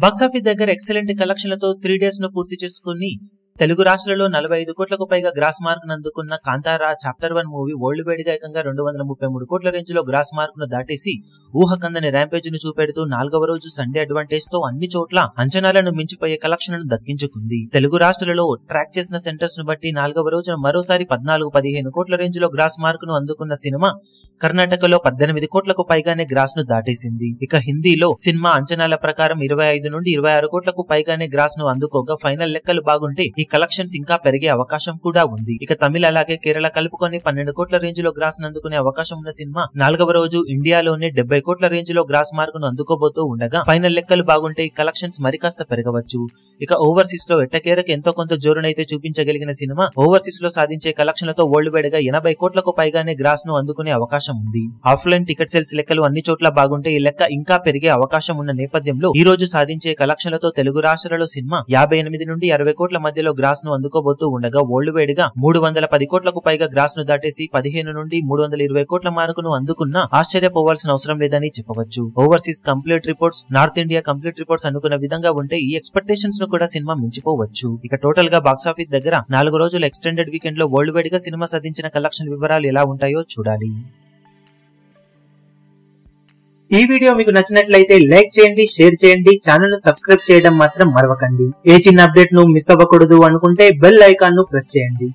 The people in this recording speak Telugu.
బాక్సాఫీస్ దగ్గర ఎక్సలెంట్ కలెక్షన్లతో 3 డేస్ ను పూర్తి చేసుకుని తెలుగు రాష్ట్రాలలో 45 కోట్లకు పైగా గ్రాస్ మార్క్ ను అందుకున్న Kantara chapter 1 movie world wide గా ఏకంగా 233 కోట్ల రేంజ్ లో గ్రాస్ మార్క్ ను దాటేసి ఊహకందని ర్యాంపేజ్ ను చూపెడుతూ 4వ రోజు సండే అడ్వాంటేజ్ తో అన్ని చోట్ల అంచనాలను మించిపోయే కలెక్షన్లను దక్కించుకుంది. తెలుగు రాష్ట్రాలలో ట్రాక్ చేసిన సెంటర్స్ ను బట్టి 4వ రోజున మరోసారి 14-15 కోట్ల రేంజ్ లో గ్రాస్ మార్క్ ను అందుకున్న సినిమా కర్ణాటకలో 18 కోట్లకు పైగానే గ్రాస్ ను దాటేసింది. ఇక హిందీలో సినిమా అంచనాల ప్రకారం 25 నుండి 26 కోట్లకు పైగానే గ్రాస్ ను అందుకోగా ఫైనల్ లెక్కలు బాగుంటే ఈ కలెక్షన్స్ ఇంకా పెరిగే అవకాశం కూడా ఉంది. ఇక తమిళ అలాగే కేరళ కలుపుకొని 12 కోట్ల రేంజ్ లో గ్రాస్ ను అందుకునే అవకాశం ఉన్న సినిమా 4వ రోజు ఇండియాలోనే 70 కోట్ల రేంజ్ లో గ్రాస్ మార్క్ ను అందుకోబోతూ ఉండగా ఫైనల్ లెక్కలు బాగుంటే ఈ కలెక్షన్స్ మరికాస్త పెరగవచ్చు. ఇక ఓవర్సీస్ లో ఎట్టకేరకు ఎంతో కొంత జోరునైతే చూపించగలిగిన సినిమా ఓవర్సీస్ లో సాధించే కలెక్షన్లతో వరల్డ్ వైడ్ గా 80 కోట్లకు పైగానే గ్రాస్ ను అందుకునే అవకాశం ఉంది. ఆఫ్లైన్ టికెట్ సేల్స్ లెక్కలు అన్ని చోట్ల బాగుంటే ఈ లెక్క ఇంకా పెరిగే అవకాశం ఉన్న నేపథ్యంలో ఈ రోజు సాధించే కలెక్షన్లతో తెలుగు రాష్ట్రాలలో సినిమా 58 నుండి 60 కోట్ల మధ్యలో గ్రాస్ ను అందుకోబోతూ ఉండగా వరల్డ్ వైడ్ గా 310 కోట్లకు పైగా గ్రాస్ ను దాటేసి 15 నుండి 320 కోట్ల మార్కును అందుకున్నా ఆశ్చర్యపోవాల్సిన అవసరం లేదని చెప్పవచ్చు. Overseas complete reports, north India complete reports అనుకున్న విధంగా ఉంటే ఈ ఎక్స్పెక్టేషన్స్ ను కూడా సినిమా మించిపోవచ్చు. ఇక టోటల్ గా బాక్సాఫీస్ దగ్గర 4 రోజుల ఎక్స్టెండెడ్ వీకెండ్ లో వరల్డ్ వైడ్ గా సినిమా సాధించిన కలెక్షన్ వివరాలు ఎలా ఉంటాయో చూడాలి. ఈ వీడియో మీకు నచ్చినట్లయితే లైక్ చేయండి, షేర్ చేయండి, ఛానల్ ను సబ్స్క్రైబ్ చేయడం మాత్రం మరవకండి. ఏ చిన్న అప్డేట్ ను మిస్ అవ్వకూడదు అనుకుంటే బెల్ ఐకాన్ ను ప్రెస్ చేయండి.